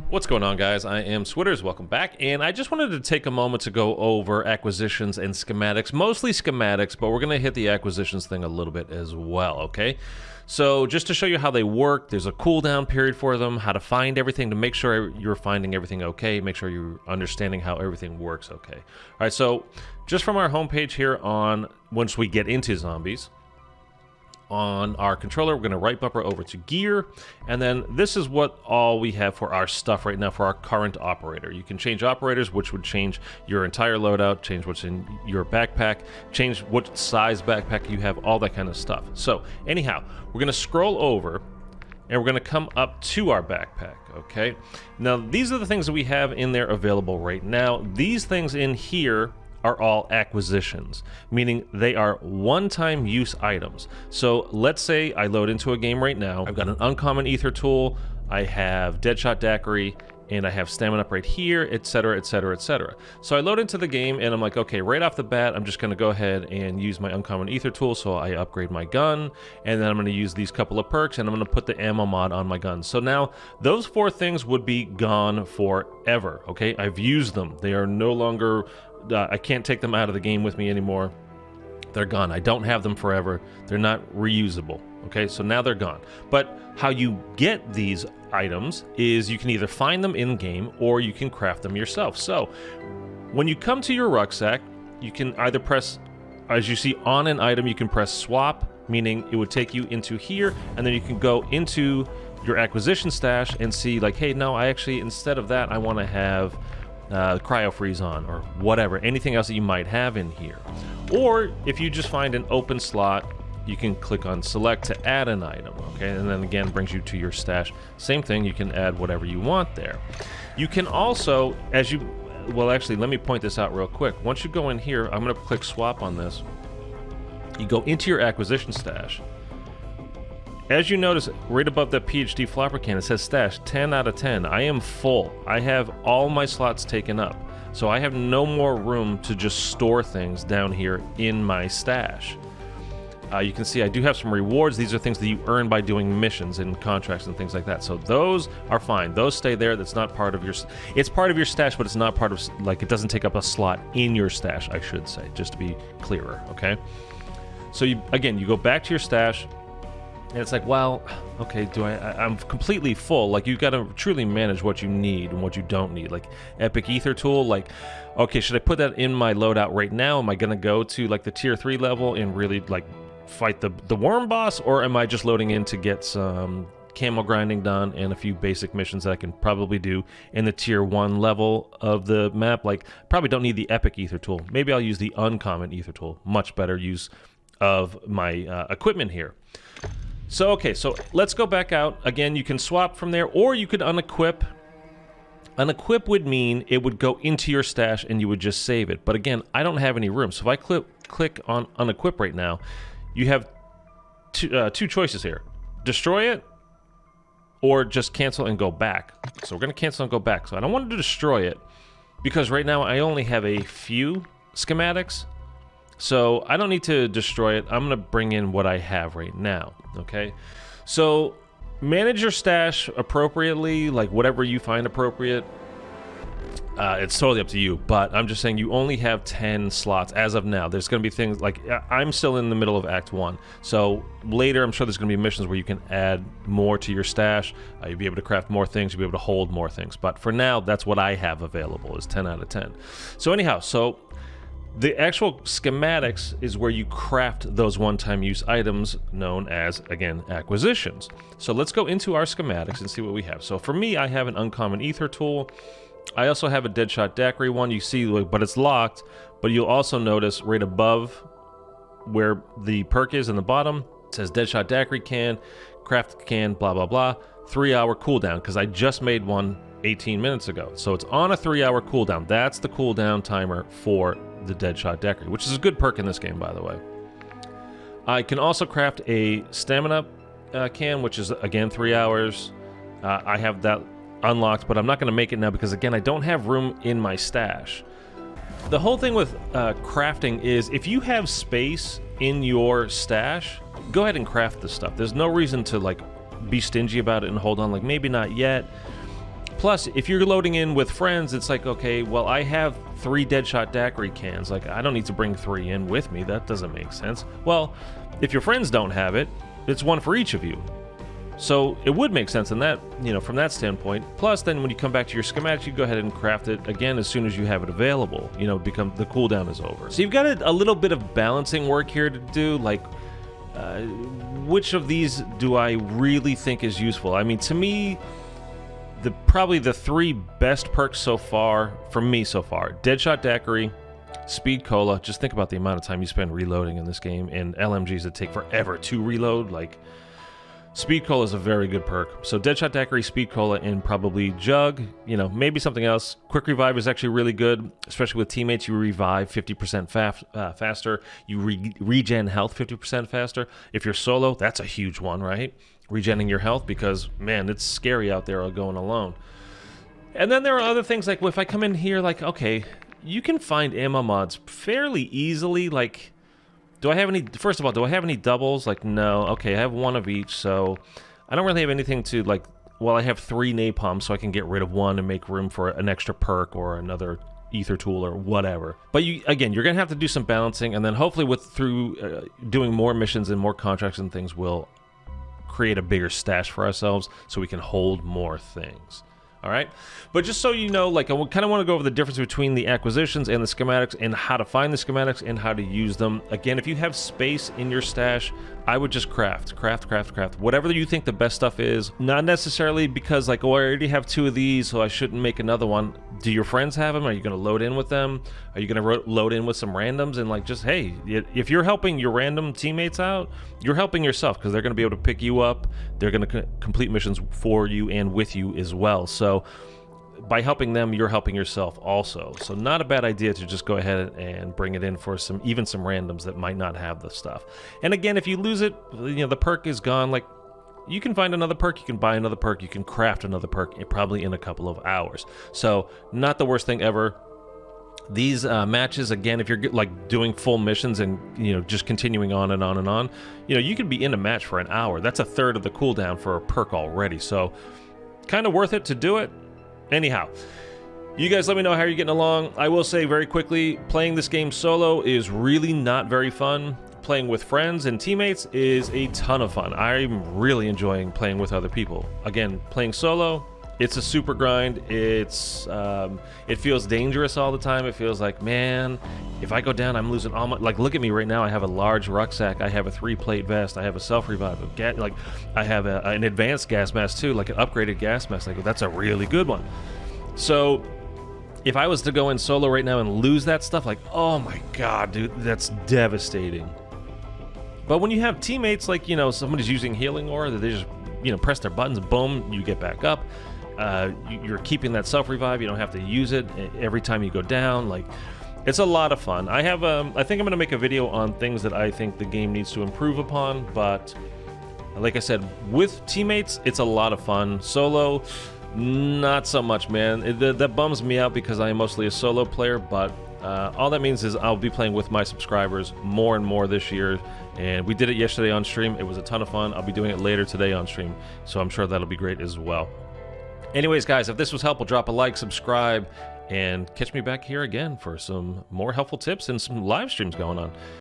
What's going on, guys? I am Switters. Welcome back, and I just wanted to take a moment to go over acquisitions and schematics, mostly schematics, but we're going to hit the acquisitions thing a little bit as well, okay? So just to show you how they work, there's a cooldown period for them, how to find everything, to make sure you're finding everything okay, make sure you're understanding how everything works okay. All right, so just from our homepage here on, once we get into zombies, on our controller, we're going to right bumper over to gear, and then this is what all we have for our stuff right now for our current operator. You can change operators, which would change your entire loadout, change what's in your backpack, change what size backpack you have, all that kind of stuff. So anyhow, we're going to scroll over and we're going to come up to our backpack, okay? Now these are the things that we have in there available right now. These things in here are all acquisitions, meaning they are one-time use items. So let's say I load into a game right now. I've got an uncommon ether tool, I have Deadshot Daiquiri, and I have stamina up right here, etc, etc, etc. So I load into the game and I'm like, okay, right off the bat, I'm just gonna go ahead and use my uncommon ether tool, so I upgrade my gun, and then I'm gonna use these couple of perks, and I'm gonna put the ammo mod on my gun. So now those four things would be gone forever, okay? I've used them. They are no longer, I can't take them out of the game with me anymore. They're gone. I don't have them forever. They're not reusable. Okay, so now they're gone. But how you get these items is you can either find them in-game or you can craft them yourself. So when you come to your rucksack, you can either press, as you see on an item, you can press swap, meaning it would take you into here, and then you can go into your acquisition stash and see like, hey, no, I actually, instead of that, I want to have cryo freeze on, or whatever, anything else that you might have in here. Or if you just find an open slot, you can click on select to add an item, okay, and then again brings you to your stash. Same thing, you can add whatever you want there. You can also, as you, well actually let me point this out real quick. Once you go in here, I'm going to click swap on this. You go into your acquisition stash. As you notice, right above that PhD flopper can, it says stash 10 out of 10. I am full. I have all my slots taken up. So I have no more room to just store things down here in my stash. You can see I do have some rewards. These are things that you earn by doing missions and contracts and things like that. So those are fine. Those stay there. That's not part of your... It's part of your stash, but it's not part of... Like, it doesn't take up a slot in your stash, I should say, just to be clearer, okay? So, again, you go back to your stash, and it's like, well, okay, I'm completely full. Like, you've got to truly manage what you need and what you don't need. Like, Epic Ether Tool, like, okay, should I put that in my loadout right now? Am I going to go to, like, the tier 3 level and really, like, fight the worm boss? Or am I just loading in to get some camo grinding done and a few basic missions that I can probably do in the tier 1 level of the map? Like, probably don't need the Epic Ether Tool. Maybe I'll use the uncommon Ether Tool. Much better use of my equipment here. So, okay, so let's go back out. Again, you can swap from there, or you could unequip. Unequip would mean it would go into your stash and you would just save it. But again, I don't have any room. So if I click on unequip right now, you have two choices here. Destroy it, or just cancel and go back. So we're going to cancel and go back. So I don't want to destroy it, because right now I only have a few schematics. So I don't need to destroy it. I'm going to bring in what I have right now, okay? So manage your stash appropriately, like whatever you find appropriate. It's totally up to you, but I'm just saying you only have 10 slots as of now. There's going to be things like, I'm still in the middle of Act 1, so later I'm sure there's going to be missions where you can add more to your stash. You'll be able to craft more things, you'll be able to hold more things, but for now, that's what I have available, is 10 out of 10. So anyhow, so the actual schematics is where you craft those one-time use items known as, again, acquisitions. So let's go into our schematics and see what we have. So for me, I have an uncommon ether tool. I also have a Deadshot Daiquiri one, you see, but it's locked. But you'll also notice right above where the perk is in the bottom, it says Deadshot Daiquiri can, craft can, blah, blah, blah, 3-hour cooldown, because I just made one 18 minutes ago. So it's on a 3-hour cooldown. That's the cooldown timer for the Deadshot Daiquiri, which is a good perk in this game, by the way. I can also craft a stamina can, which is, again, 3 hours. I have that unlocked, but I'm not going to make it now because, again, I don't have room in my stash. The whole thing with crafting is, if you have space in your stash, go ahead and craft this stuff. There's no reason to, like, be stingy about it and hold on, like, maybe not yet. Plus, if you're loading in with friends, it's like, okay, well, I have 3 Deadshot Daiquiri cans. Like, I don't need to bring 3 in with me. That doesn't make sense. Well, if your friends don't have it, it's 1 for each of you. So it would make sense in that, you know, from that standpoint. Plus, then when you come back to your schematics, you go ahead and craft it again as soon as you have it available. You know, the cooldown is over. So you've got a little bit of balancing work here to do. Like, which of these do I really think is useful? I mean, to me, probably the 3 best perks so far, from me so far: Deadshot Daiquiri, Speed Cola. Just think about the amount of time you spend reloading in this game, and LMGs that take forever to reload. Like, Speed Cola is a very good perk. So Deadshot Daiquiri, Speed Cola, and probably Jug. You know, maybe something else. Quick Revive is actually really good, especially with teammates. You revive 50% faster. You regen health 50% faster. If you're solo, that's a huge one, right? Regenning your health, because, man, it's scary out there going alone. And then there are other things, like if I come in here, like, okay, you can find ammo mods fairly easily. Like, do I have any, first of all, do I have any doubles? Like, no. Okay, I have 1 of each, so I don't really have anything to, like, well, I have 3 napalms, so I can get rid of 1 and make room for an extra perk or another ether tool or whatever. But again, you're gonna have to do some balancing, and then hopefully through doing more missions and more contracts and things, we'll create a bigger stash for ourselves so we can hold more things. All right, but just so you know, like, I kind of want to go over the difference between the acquisitions and the schematics, and how to find the schematics and how to use them. Again, if you have space in your stash, I would just craft whatever you think the best stuff is. Not necessarily because, like, oh, I already have 2 of these, so I shouldn't make another one. Do your friends have them? Are you going to load in with them? Are you going to load in with some randoms? And, like, just, hey, if you're helping your random teammates out, you're helping yourself, because they're going to be able to pick you up. They're going to complete missions for you and with you as well. So by helping them, you're helping yourself also. So not a bad idea to just go ahead and bring it in for even some randoms that might not have the stuff. And again, if you lose it, you know, the perk is gone. Like, you can find another perk, you can buy another perk, you can craft another perk probably in a couple of hours. So not the worst thing ever. These matches, again, if you're like doing full missions and, you know, just continuing on and on and on, you know, you could be in a match for an hour. That's a third of the cooldown for a perk already. So kind of worth it to do it. Anyhow, you guys let me know how you're getting along. I will say very quickly, playing this game solo is really not very fun. Playing with friends and teammates is a ton of fun. I'm really enjoying playing with other people. Again, playing solo, it's a super grind. It feels dangerous all the time. It feels like, man, if I go down, I'm losing all my, like, look at me right now. I have a large rucksack. I have a 3-plate vest. I have a self-revive. Like, I have an advanced gas mask too, like an upgraded gas mask. Like, that's a really good one. So if I was to go in solo right now and lose that stuff, like, oh my God, dude, that's devastating. But when you have teammates, like, you know, somebody's using healing aura, that they just, you know, press their buttons, boom, you get back up. You're keeping that self-revive. You don't have to use it every time you go down. Like, it's a lot of fun. I think I'm going to make a video on things that I think the game needs to improve upon. But like I said, with teammates, it's a lot of fun. Solo, not so much, man. That bums me out because I am mostly a solo player. But all that means is I'll be playing with my subscribers more and more this year. And we did it yesterday on stream. It was a ton of fun. I'll be doing it later today on stream. So I'm sure that'll be great as well. Anyways, guys, if this was helpful, drop a like, subscribe, and catch me back here again for some more helpful tips and some live streams going on.